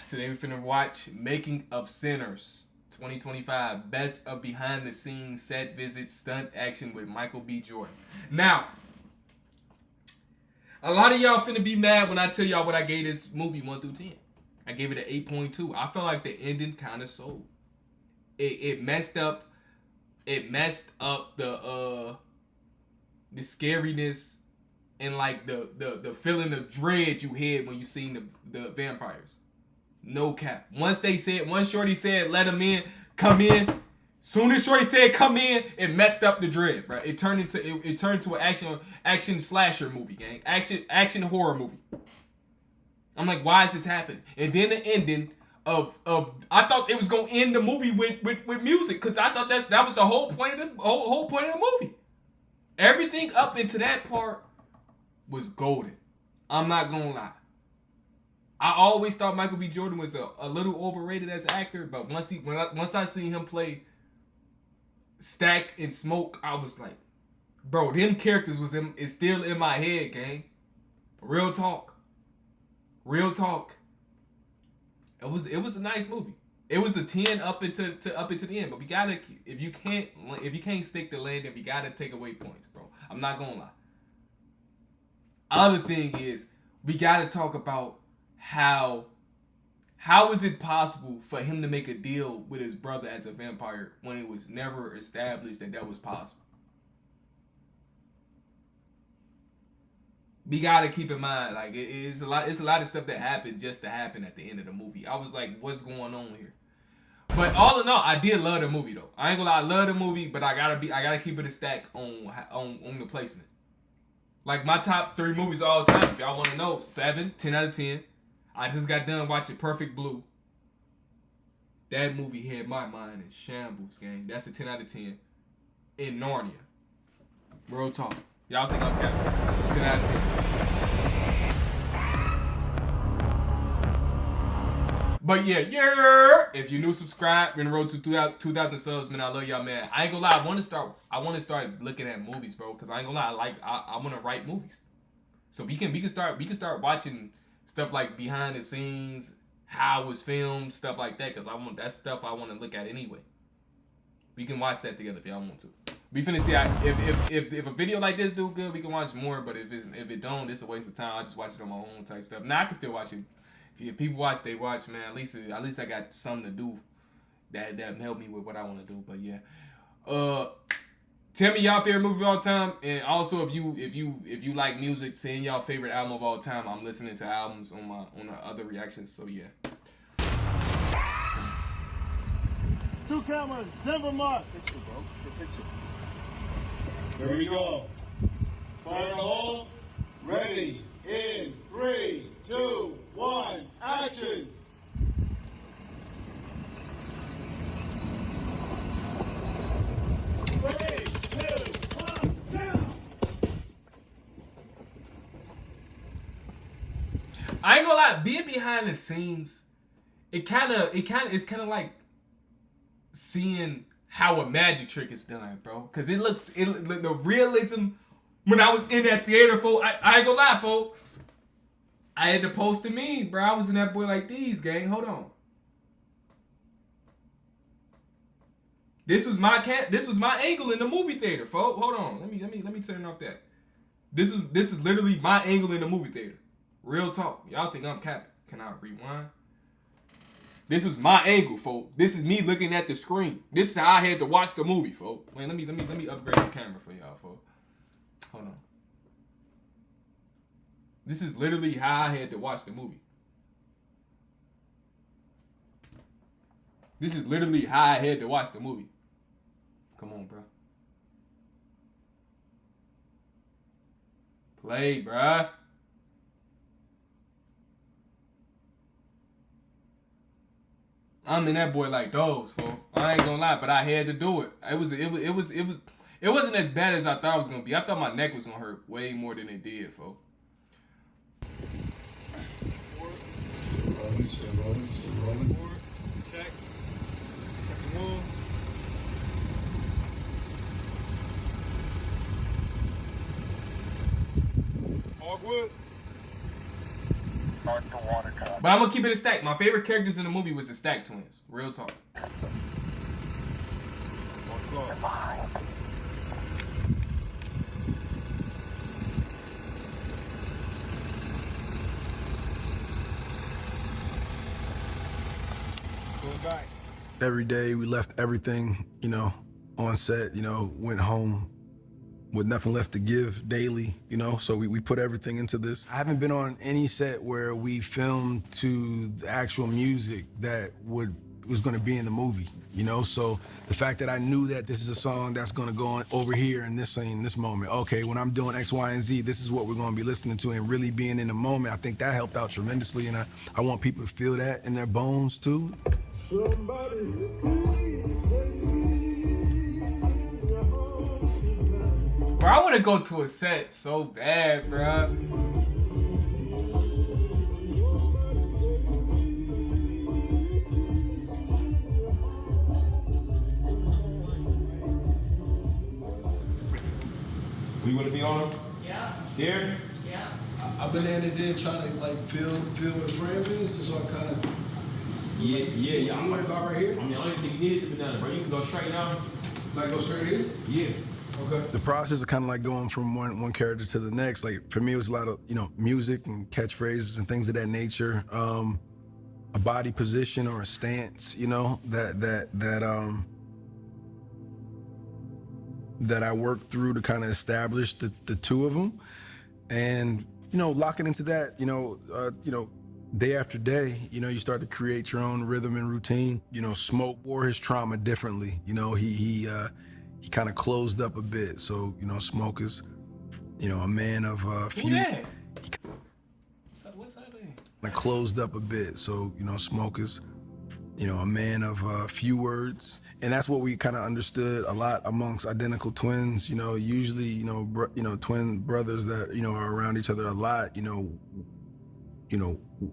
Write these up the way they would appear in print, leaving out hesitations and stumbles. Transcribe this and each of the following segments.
Today we finna watch Making of Sinners 2025. Best of behind the scenes set visits, stunt action with Michael B. Jordan. Now, a lot of y'all finna be mad when I tell y'all what I gave this movie 1 through 10. I gave it an 8.2. I felt like the ending kind of sold. It messed up. It messed up the scariness and like the feeling of dread you had when you seen the vampires. No cap. Once Shorty said let him in, come in. Soon as Shorty said come in, it messed up the dread, bro. It turned into an action slasher movie, gang. Action horror movie. I'm like, why is this happening? And then the ending of I thought they was gonna end the movie with music, because I thought that was the whole point of the movie. Everything up into that part was golden. I'm not gonna lie. I always thought Michael B. Jordan was a little overrated as an actor, but once I seen him play Stack and Smoke, I was like, bro, them characters is still in my head, gang. Real talk. It was a nice movie. It was a 10 up into the end, but we gotta, if you can't stick the landing, we gotta take away points, bro. I'm not gonna lie. Other thing is, we gotta talk about how is it possible for him to make a deal with his brother as a vampire when it was never established that was possible? We gotta keep in mind, like, it's a lot of stuff that happened just to happen at the end of the movie. I was like, what's going on here? But all in all, I did love the movie though. I ain't gonna lie, I love the movie, but I gotta keep it a stack on the placement. Like my top 3 movies all time, if y'all wanna know, 7, 10 out of 10. I just got done watching Perfect Blue. That movie had my mind in shambles, gang. That's a 10 out of 10. In Narnia. Real talk. Y'all think I'm capping? 10 out of 10. But yeah. If you're new, subscribe. We're in the road to 2,000 subs, man. I love y'all, man. I ain't gonna lie. I want to start looking at movies, bro. Cause I ain't gonna lie. I want to write movies. So we can start watching stuff like behind the scenes, how it was filmed, stuff like that. Cause that's stuff I want to look at anyway. We can watch that together if y'all want to. We finna see if a video like this do good, we can watch more. But if it don't, it's a waste of time. I just watch it on my own type stuff. Now I can still watch it. If people watch, they watch, man. At least I got something to do that help me with what I want to do. But yeah, tell me y'all favorite movie of all time, and also if you like music, saying y'all favorite album of all time. I'm listening to albums on the other reactions. So yeah. 2 cameras, Denver Mark. Picture, bro. Picture. Here we go. Fire in the hole. Ready. In 3, 2, 1. Action. I ain't gonna lie, being behind the scenes, it's kind of like seeing how a magic trick is done, bro. Cause the realism when I was in that theater, folks. I ain't gonna lie, folks. I had to post a meme, bro. I was in that boy like these, gang. Hold on. This was my angle in the movie theater, folks. Hold on. Let me turn off that. This is literally my angle in the movie theater. Real talk. Y'all think I'm capping. Can I rewind? This was my angle, folks. This is me looking at the screen. This is how I had to watch the movie, folks. Wait, let me upgrade the camera for y'all, folks. Hold on. This is literally how I had to watch the movie. This is literally how I had to watch the movie. Come on, bro. Play, bruh. I'm in that boy like those, fool. I ain't gonna lie, but I had to do it. It wasn't as bad as I thought it was gonna be. I thought my neck was gonna hurt way more than it did, fool. Rolling. Check. Check the move. Hardwood. But I'm gonna keep it a stack. My favorite characters in the movie was the Stack Twins. Real talk. Every day we left everything, you know, on set, you know, went home with nothing left to give daily, you know, so we put everything into this. I haven't been on any set where we filmed to the actual music that was gonna be in the movie, you know, so the fact that I knew that this is a song that's gonna go on over here in this scene, this moment, okay, when I'm doing X, Y, and Z, this is what we're gonna be listening to, and really being in the moment, I think that helped out tremendously, and I want people to feel that in their bones too. Somebody Bro, I want to go to a set so bad, bro. We want to be on? Yeah. Here? Yeah. I've been in there trying to like feel what the frame is, just so I kind of. Yeah. I'm What about right here? I mean, I don't even think you need to be done, bro. You can go straight now. Like go straight here? Yeah. Okay. The process is kind of like going from one character to the next. Like for me, it was a lot of, you know, music and catchphrases and things of that nature. A body position or a stance, you know, that I worked through to kind of establish the two of them, and you know, locking into that, you know, day after day, you know, you start to create your own rhythm and routine. You know, Smoke bore his trauma differently. You know, he kind of closed up a bit. So, you know, Smoke is, you know, a man of few. Yeah. What's that name? Kind of closed up a bit. So, you know, Smoke is, you know, a man of few words. And that's what we kind of understood a lot amongst identical twins. You know, usually, you know, twin brothers that, you know, are around each other a lot, you know,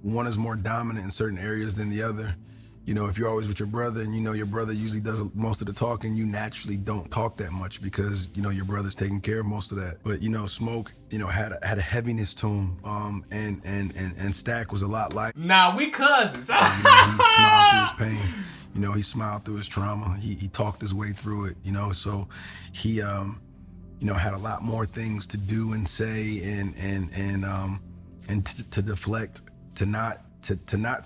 one is more dominant in certain areas than the other. You know, if you're always with your brother and you know your brother usually does most of the talking, you naturally don't talk that much because, you know, your brother's taking care of most of that. But, you know, Smoke, you know, had a heaviness to him, and Stack was a lot like. Nah, we cousins. You know, he smiled through his pain. You know, he smiled through his trauma. He talked his way through it, you know, so he, you know, had a lot more things to do and say and to deflect, to not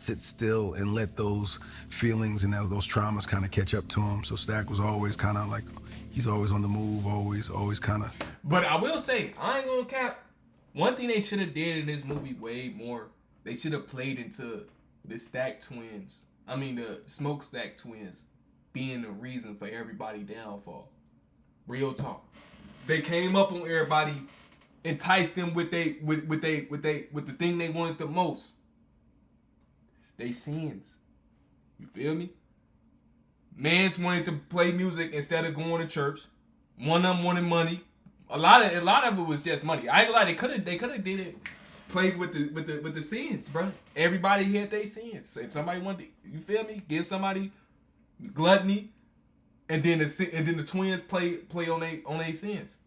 sit still and let those feelings and those traumas kind of catch up to him. So Stack was always kind of like, he's always on the move, always kind of. But I will say, I ain't gonna cap. One thing they should have did in this movie way more, they should have played into the Stack twins. I mean, the Smokestack twins being the reason for everybody downfall. Real talk. They came up on everybody, enticed them with the thing they wanted the most. They sins. You feel me? Mans wanted to play music instead of going to church. One of them wanted money. A lot of it was just money. I ain't gonna lie, they could have did it. Played with the sins, bro. Everybody had their sins. If somebody wanted to, you feel me? Give somebody gluttony, and then the twins play on they sins.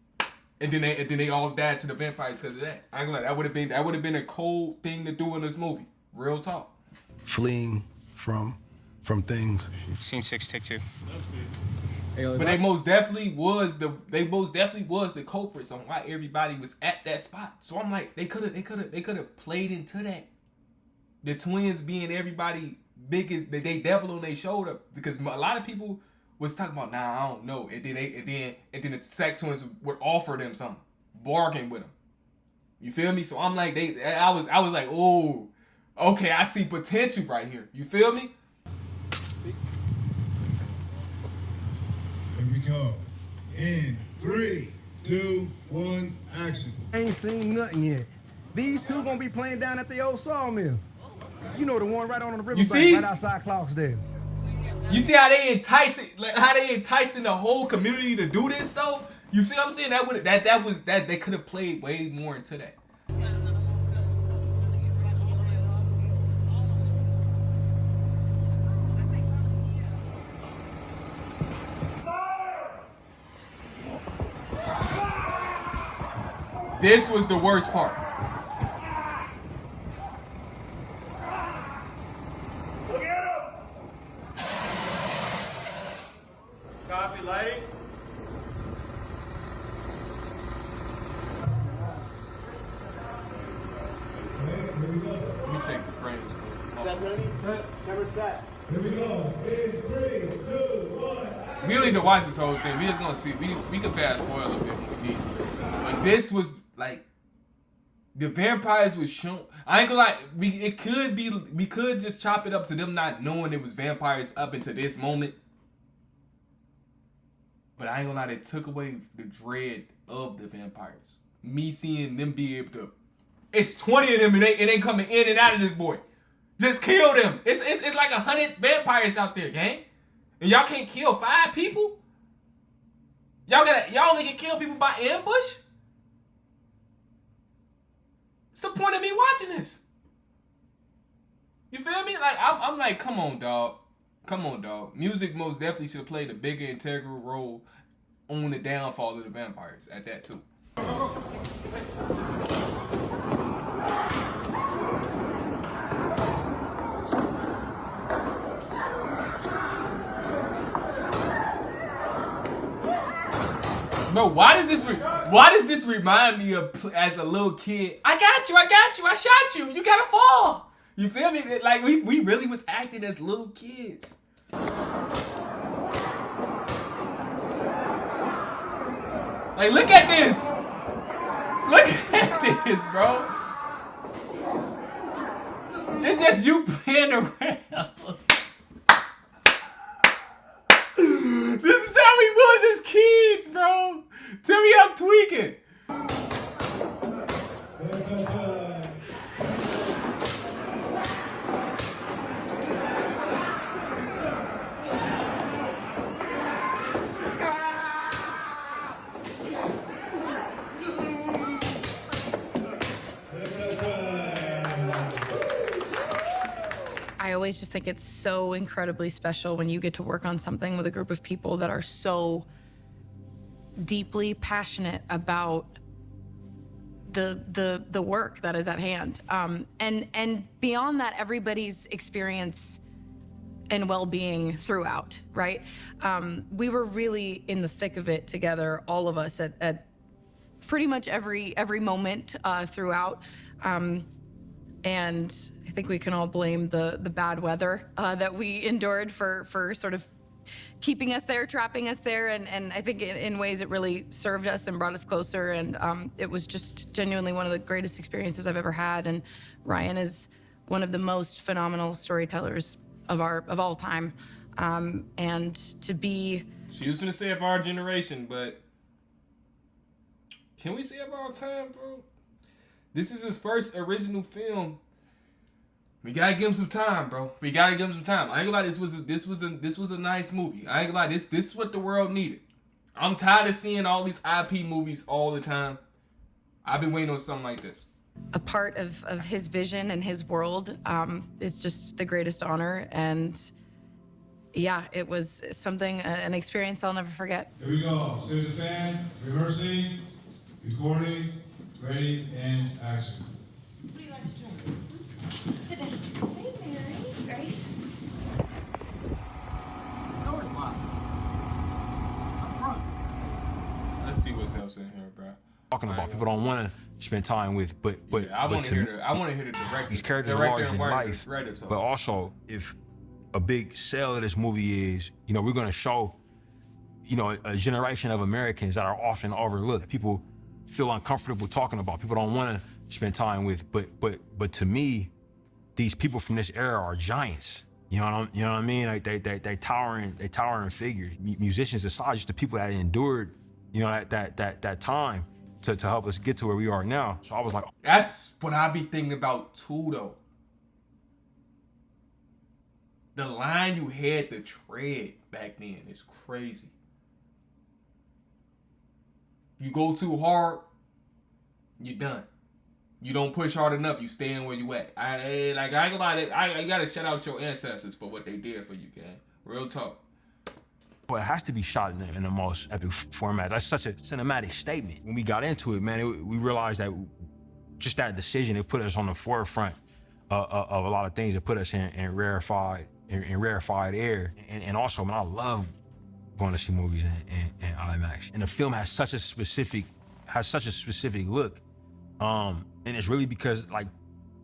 And then they all died to the vampires because of that. I ain't gonna lie, that would have been a cold thing to do in this movie. Real talk. Fleeing from things. Scene 6, take 2. But they most definitely was the culprits on why everybody was at that spot. So I'm like, they could have played into that. The twins being everybody biggest, they devil on their shoulder, because a lot of people was talking about, nah, I don't know. And then the Stack twins would offer them something, bargain with them. You feel me? So I'm like, I was like, oh, okay, I see potential right here. You feel me? Here we go. In 3, 2, 1, action. I ain't seen nothing yet. These two gonna be playing down at the old sawmill. You know, the one right on the riverbank, right outside Clarksdale. You see how they enticing the whole community to do this though? You see what I'm saying? That they could have played way more into that. This was the worst part. light. Let me check the frames. Set ready? Camera set. Here we go. In 3, 2, 1. We don't need to watch this whole thing. We just gonna see. We can fast forward a little bit when we need to. But this was like the vampires was shown. I ain't gonna lie. We could just chop it up to them not knowing it was vampires up into this moment. But I ain't gonna lie. They took away the dread of the vampires. Me seeing them be able to. It's 20 of them and they coming in and out of this boy. Just kill them. It's like 100 vampires out there, gang. And y'all can't kill 5 people? Y'all only can kill people by ambush? What's the point of me watching this? You feel me? Like I'm like, come on, dog. Come on, dog. Music most definitely should have played a bigger integral role on the downfall of the vampires at that too. Bro, why does this remind me of as a little kid? I got you, I shot you, you gotta fall. You feel me? Like we really was acting as little kids. Like look at this. Look at this, bro. It's just you playing around. This is how we was as kids, bro. Tell me I'm tweaking. I always just think it's so incredibly special when you get to work on something with a group of people that are so deeply passionate about the work that is at hand. And beyond that, everybody's experience and well-being throughout, right? We were really in the thick of it together, all of us at pretty much every moment throughout. And I think we can all blame the bad weather that we endured for sort of keeping us there, trapping us there. And I think in ways it really served us and brought us closer. And it was just genuinely one of the greatest experiences I've ever had. And Ryan is one of the most phenomenal storytellers of all time. And to be... She was gonna say of our generation, but can we say of our time, bro? This is his first original film. We gotta give him some time, bro. We gotta give him some time. I ain't gonna lie, this was a nice movie. I ain't gonna lie, this is what the world needed. I'm tired of seeing all these IP movies all the time. I've been waiting on something like this. A part of his vision and his world is just the greatest honor. And yeah, it was something, an experience I'll never forget. Here we go. State the fan, rehearsing, recording, ready, and action. What do you like to drink? Sit down. Hey, Mary. Grace. Door's locked. Up front. Let's see what's else in here, bro. Talking about people don't want to spend time with, but I want to hear the director. These characters are larger than life. But also, if a big sell of this movie is, you know, we're going to show, you know, a generation of Americans that are often overlooked. People feel uncomfortable talking about. People don't want to spend time with. But to me, these people from this era are giants. You know what I mean? Like they towering figures. Musicians aside, just the people that endured, you know, that time to help us get to where we are now. So I was like, that's what I be thinking about too, though. The line you had to tread back then is crazy. You go too hard, you're done. You don't push hard enough, you staying where you at. I ain't gonna lie, I gotta shout out your ancestors for what they did for you, gang. Real talk. Well, it has to be shot in the most epic format. That's such a cinematic statement. When we got into it, man, we realized that just that decision, it put us on the forefront of a lot of things. It put us in rarefied air. And also, man, I love going to see movies in IMAX. And the film has such a specific look. And it's really because like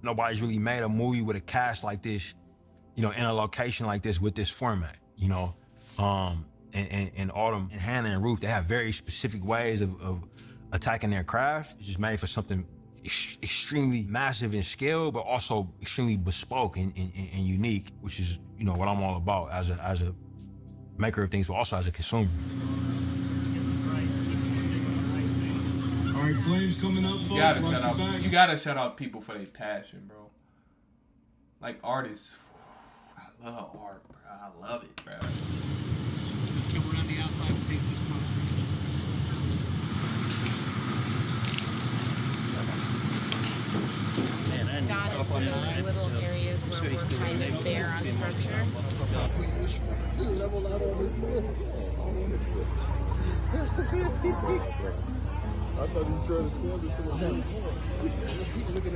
nobody's really made a movie with a cast like this, you know, in a location like this with this format, you know. And Autumn and Hannah and Ruth, they have very specific ways of attacking their craft. It's just made for something extremely massive in scale, but also extremely bespoke and unique, which is, you know, what I'm all about as a maker of things, but also as a consumer. All right, Flames coming up, folks. You gotta shut out people for their passion, bro. Like artists, I love art, bro. I love it, bro. Let's go around the outside and take this one. Got into those little areas where we're kind of bare on structure. Level out on this I thought you were trying to tell this. Look at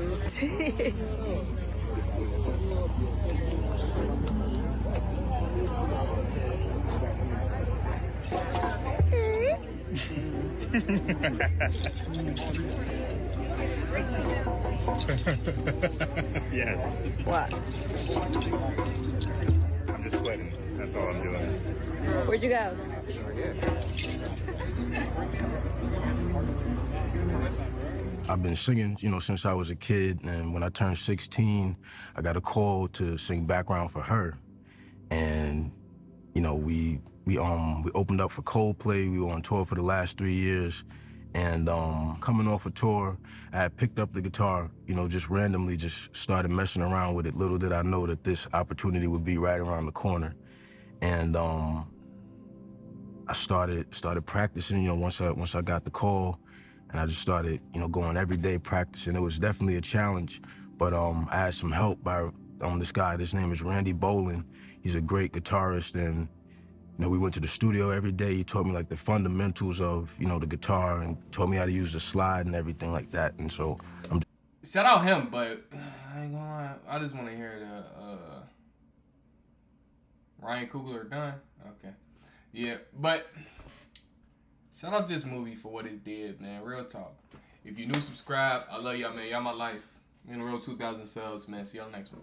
Yes. What? I'm just sweating. That's all I'm doing. Where'd you go? I've been singing, you know, since I was a kid, and when I turned 16, I got a call to sing background for her. And, you know, we opened up for Coldplay. We were on tour for the last 3 years. And coming off a tour, I had picked up the guitar, you know, just randomly just started messing around with it. Little did I know that this opportunity would be right around the corner. And I started practicing, you know, once I got the call. And I just started, you know, going every day practicing. It was definitely a challenge, but I had some help by this guy. His name is Randy Bolin. He's a great guitarist, and you know, we went to the studio every day. He taught me like the fundamentals of, you know, the guitar, and taught me how to use the slide and everything like that. And so I'm shout out him, but I ain't gonna lie, I just want to hear the Ryan Coogler done. Okay, yeah, but. Shout out this movie for what it did, man. Real talk. If you're new, subscribe. I love y'all, man. Y'all my life. In the road 2,000 subs, man. See y'all next one.